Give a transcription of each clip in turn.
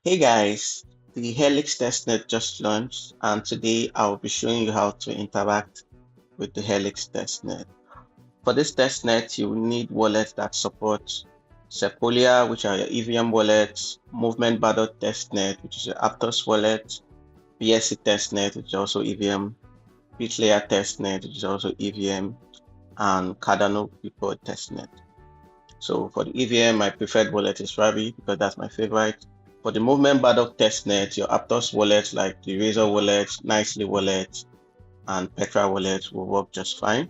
Hey guys, the Helix Testnet just launched, and today I'll be showing you how to interact with the Helix Testnet. For this testnet, you will need wallets that support Sepolia, which are your EVM wallets, Movement Bardock Testnet, which is your Aptos wallet, BSC Testnet, which is also EVM, Bitlayer Testnet, which is also EVM, and Cardano Prepod Testnet. So for the EVM, my preferred wallet is Ravi because that's my favorite. For the Movement Bardock Testnet, your Aptos wallets like the Razor wallet, Nicely wallet, and Petra wallet will work just fine.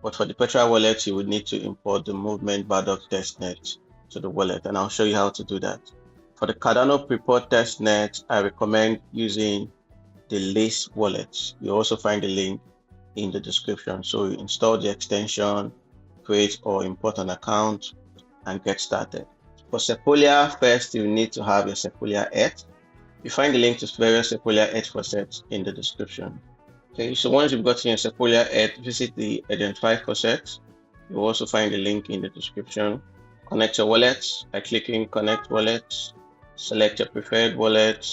But for the Petra wallet, you would need to import the Movement Bardock Testnet to the wallet, and I'll show you how to do that. For the Cardano Prepod Testnet, I recommend using the Lace wallet. You also find the link in the description. So you install the extension, create or import an account, and get started. For Sepolia, first you need to have your Sepolia ETH. You find the link to various Sepolia ETH faucets in the description. Okay, so once you've gotten your Sepolia ETH, visit the Identify faucet. You'll also find the link in the description. Connect your wallets by clicking Connect Wallet. Select your preferred wallet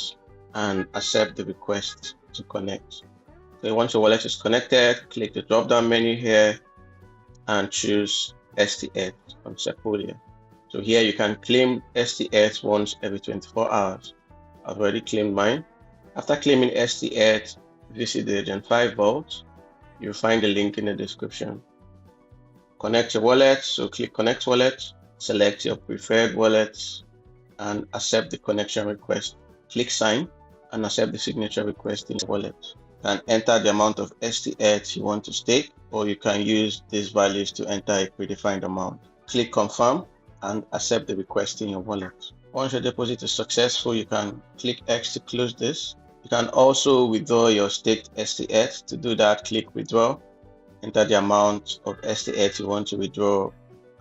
and accept the request to connect. So once your wallet is connected, click the drop-down menu here and choose STETH from Sepolia. So here you can claim STETH once every 24 hours. I've already claimed mine. After claiming STETH, visit the Gen 5 vault. You'll find the link in the description. Connect your wallet. So click Connect Wallet, select your preferred wallet, and accept the connection request. Click Sign and accept the signature request in the wallet. You can enter the amount of STETH you want to stake, or you can use these values to enter a predefined amount. Click Confirm and accept the request in your wallet. Once your deposit is successful, you can click X to close this. You can also withdraw your staked STETH. To do that, click Withdraw, enter the amount of STETH you want to withdraw,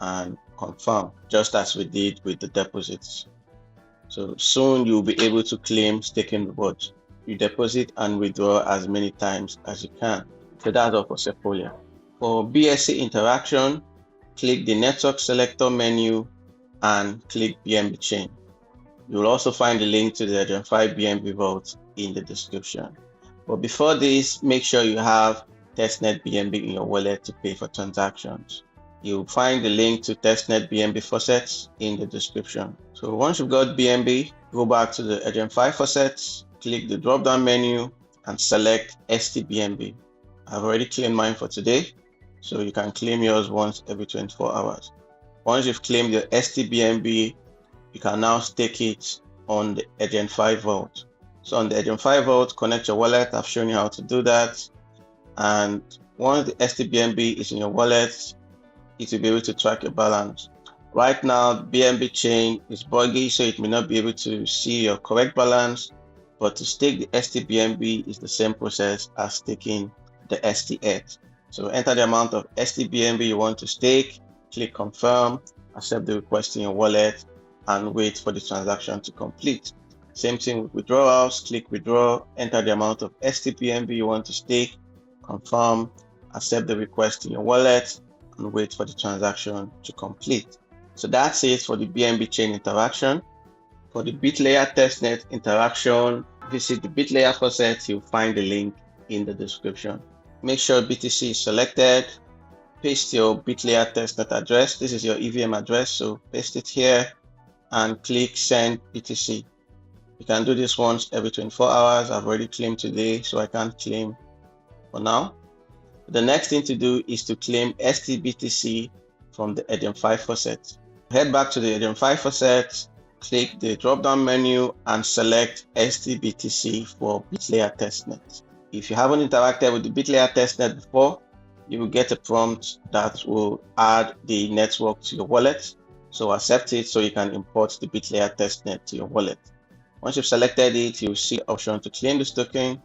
and confirm, just as we did with the deposits. So soon you'll be able to claim staking rewards. You deposit and withdraw as many times as you can. So that's all for Sepolia. For BSC interaction, click the network selector menu and click BNB chain. You will also find the link to the Gen 5 BNB vault in the description. But before this, make sure you have Testnet BNB in your wallet to pay for transactions. You'll find the link to Testnet BNB faucets in the description. So once you've got BNB, go back to the Gen 5 faucets, click the drop-down menu and select STBNB. I've already claimed mine for today, so you can claim yours once every 24 hours. Once you've claimed your STBNB, you can now stake it on the Gen 5 vault. So on the Gen 5 vault, connect your wallet. I've shown you how to do that. And once the STBNB is in your wallet, it will be able to track your balance. Right now, BNB chain is buggy, so it may not be able to see your correct balance. But to stake the STBNB is the same process as staking the STETH. So enter the amount of STBNB you want to stake, click Confirm, accept the request in your wallet, and wait for the transaction to complete. Same thing with withdrawals, click Withdraw, enter the amount of STBNB you want to stake, confirm, accept the request in your wallet, and wait for the transaction to complete. So that's it for the BNB chain interaction. For the Bitlayer Testnet interaction, visit the Bitlayer faucet. You'll find the link in the description. Make sure BTC is selected. Paste your Bitlayer Testnet address. This is your EVM address, so paste it here and click Send BTC. You can do this once every 24 hours. I've already claimed today, so I can't claim for now. The next thing to do is to claim STBTC from the Gen 5 faucet. Head back to the Gen 5 faucet, click the drop-down menu and select STBTC for Bitlayer Testnet. If you haven't interacted with the Bitlayer Testnet before, you will get a prompt that will add the network to your wallet. So accept it so you can import the Bitlayer Testnet to your wallet. Once you've selected it, you'll see the option to claim this token.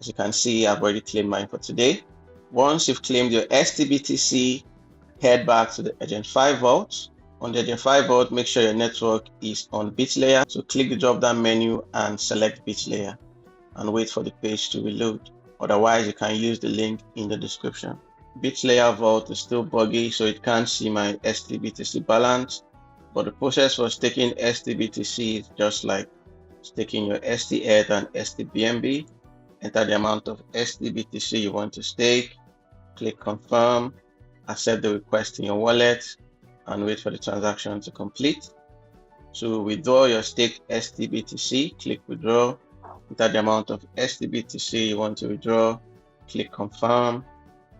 As you can see, I've already claimed mine for today. Once you've claimed your STBTC, head back to the Gen 5 vault. On the Gen 5 vault, make sure your network is on Bitlayer. So click the drop-down menu and select Bitlayer and wait for the page to reload. Otherwise, you can use the link in the description. Bitlayer vault is still buggy, so it can't see my STBTC balance. But the process for staking STBTC is just like staking your STETH and STBNB. Enter the amount of STBTC you want to stake. Click confirm, accept the request in your wallet, and wait for the transaction to complete. To withdraw your staked STBTC, click withdraw. Enter the amount of STBTC you want to withdraw. Click confirm,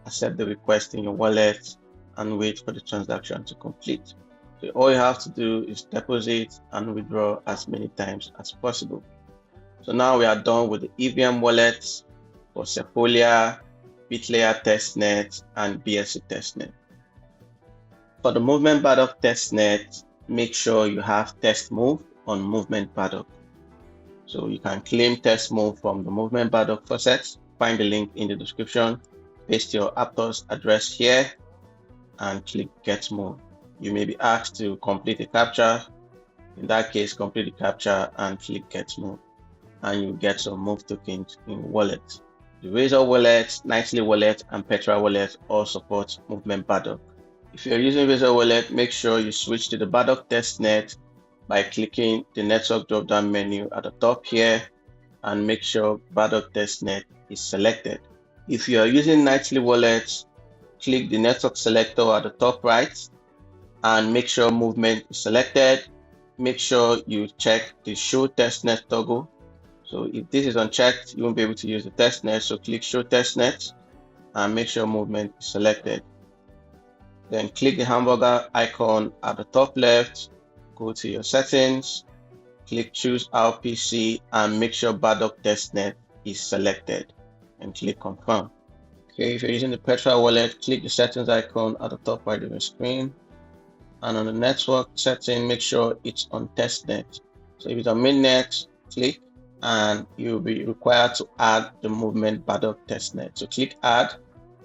accept the request in your wallet, and wait for the transaction to complete. So all you have to do is deposit and withdraw as many times as possible. So now we are done with the EVM wallets for Sepolia, Bitlayer Testnet, and BSC Testnet. For the Movement Bardock Testnet, make sure you have test move on Movement Bardock. So you can claim test move from the Movement Bardock faucet. Find the link in the description. Paste your Aptos address here and click Get Move. You may be asked to complete a captcha. In that case, complete the captcha and click Get Move, and you get some Move tokens in wallet. The Razor wallet, Nightly wallet, and Petra wallet all support Movement Bardock. If you're using Razor wallet, make sure you switch to the Bardock Testnet by clicking the network drop-down menu at the top here, and make sure Bardock Testnet is selected. If you are using Nightly wallet, click the network selector at the top right and make sure movement is selected. Make sure you check the show testnet toggle. So if this is unchecked, you won't be able to use the testnet. So click show testnet and make sure movement is selected. Then click the hamburger icon at the top left, go to your settings, click choose RPC and make sure Bardock Testnet is selected and click confirm. Okay, if you're using the Petra wallet, click the settings icon at the top right of your screen. And on the network setting, make sure it's on testnet. So if it's on mainnet, click and you'll be required to add the Movement Bardock Testnet. So click add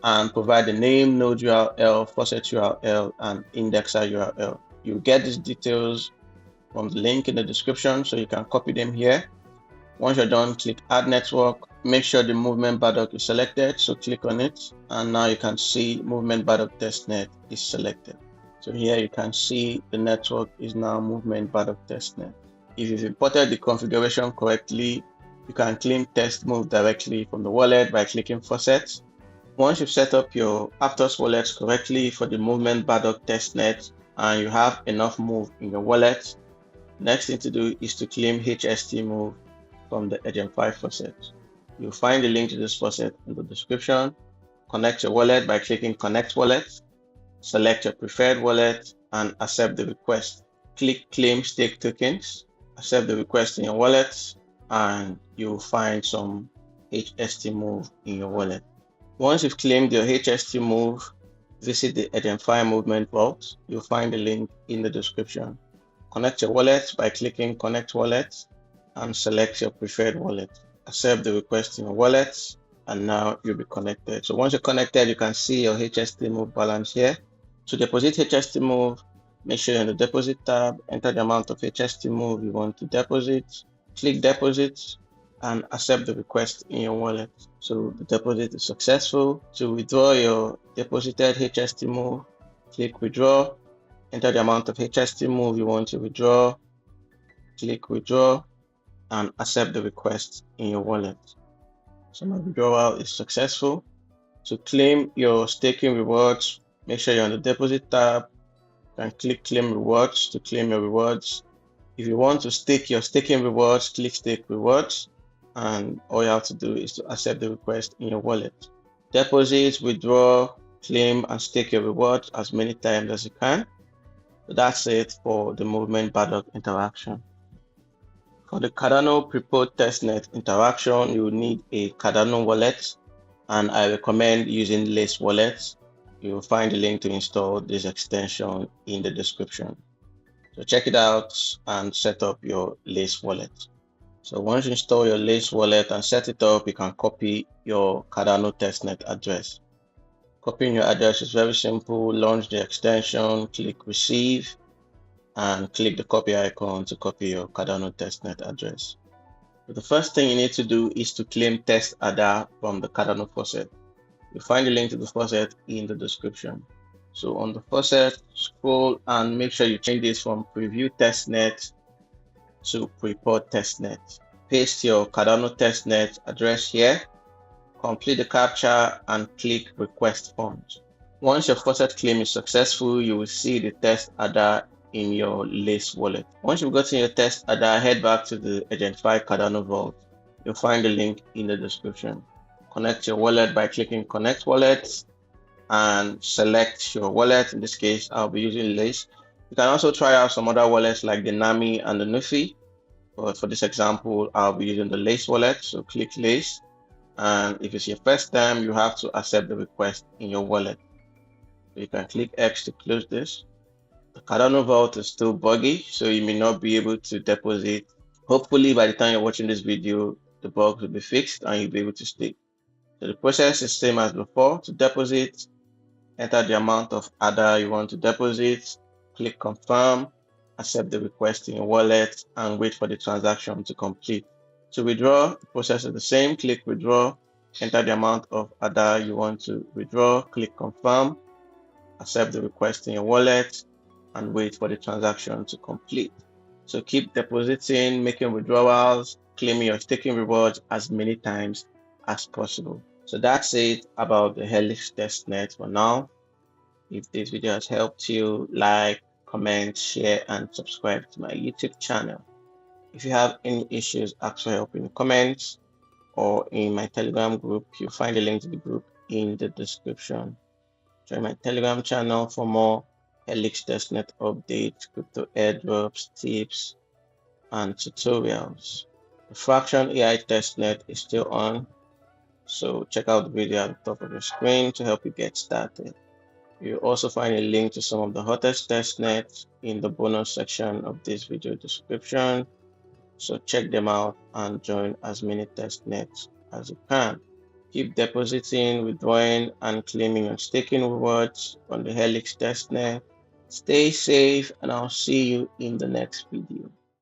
and provide the name, node URL, faucet URL, and indexer URL. You'll get these details from the link in the description, so you can copy them here. Once you're done, click add network. Make sure the Movement Bardock is selected, so click on it. And now you can see Movement Bardock Testnet is selected. So here you can see the network is now Movement Bardock Testnet. If you've imported the configuration correctly, you can claim test move directly from the wallet by clicking faucet. Once you've set up your Aptos wallets correctly for the Movement Bardock Testnet and you have enough move in your wallet, next thing to do is to claim HST move from the Agent 5 faucet. You'll find the link to this faucet in the description. Connect your wallet by clicking Connect Wallet. Select your preferred wallet and accept the request. Click Claim Stake Tokens. Accept the request in your wallet and you'll find some HST move in your wallet. Once you've claimed your HST move, visit the Agent 5 Movement Vault. You'll find the link in the description. Connect your wallet by clicking Connect Wallet and select your preferred wallet. Accept the request in your wallet and now you'll be connected. So once you're connected, you can see your HST move balance here. To deposit HST move, make sure you're in the deposit tab, enter the amount of HST move you want to deposit, click deposit and accept the request in your wallet. So the deposit is successful. To withdraw your deposited HST move, click withdraw, enter the amount of HST move you want to withdraw, click withdraw and accept the request in your wallet. So my withdrawal is successful. To claim your staking rewards, make sure you're on the deposit tab and click claim rewards to claim your rewards. If you want to stake your staking rewards, click stake rewards and all you have to do is to accept the request in your wallet. Deposit, withdraw, claim and stake your rewards as many times as you can. So that's it for the Movement Bardock interaction. For the Cardano Prepod Testnet interaction, you will need a Cardano wallet and I recommend using Lace Wallet. You will find the link to install this extension in the description. So check it out and set up your Lace wallet. So once you install your Lace wallet and set it up, you can copy your Cardano Testnet address. Copying your address is very simple. Launch the extension, click receive, and click the copy icon to copy your Cardano Testnet address. So the first thing you need to do is to claim test ADA from the Cardano faucet. You'll find the link to the faucet in the description. So on the faucet, scroll and make sure you change this from preview testnet to Prepod Testnet. Paste your Cardano Testnet address here, complete the CAPTCHA, and click Request Funds. Once your faucet claim is successful, you will see the test adder in your Lace wallet. Once you've gotten your test adder, head back to the Identify Cardano Vault. You'll find the link in the description. Connect your wallet by clicking Connect Wallet and select your wallet. In this case, I'll be using Lace. You can also try out some other wallets like the Nami and the Nufi. But for this example, I'll be using the Lace wallet. So click Lace. And if it's your first time, you have to accept the request in your wallet. So you can click X to close this. The Cardano Vault is still buggy, so you may not be able to deposit. Hopefully, by the time you're watching this video, the bug will be fixed and you'll be able to stake. So the process is same as before. To deposit, enter the amount of ADA you want to deposit, click confirm, accept the request in your wallet, and wait for the transaction to complete. To withdraw, the process is the same. Click withdraw, enter the amount of ADA you want to withdraw, click confirm, accept the request in your wallet, and wait for the transaction to complete. So keep depositing, making withdrawals, claiming your staking rewards as many times as possible. So that's it about the Helix Testnet for now. If this video has helped you, like, comment, share, and subscribe to my YouTube channel. If you have any issues, ask for help in the comments or in my Telegram group. You'll find the link to the group in the description. Join my Telegram channel for more Helix Testnet updates, crypto airdrops, tips, and tutorials. The Fraction AI Testnet is still on, so check out the video at the top of your screen to help you get started. You'll also find a link to some of the hottest testnets in the bonus section of this video description. So check them out and join as many testnets as you can. Keep depositing, withdrawing, and claiming your staking rewards on the Helix Testnet. Stay safe, and I'll see you in the next video.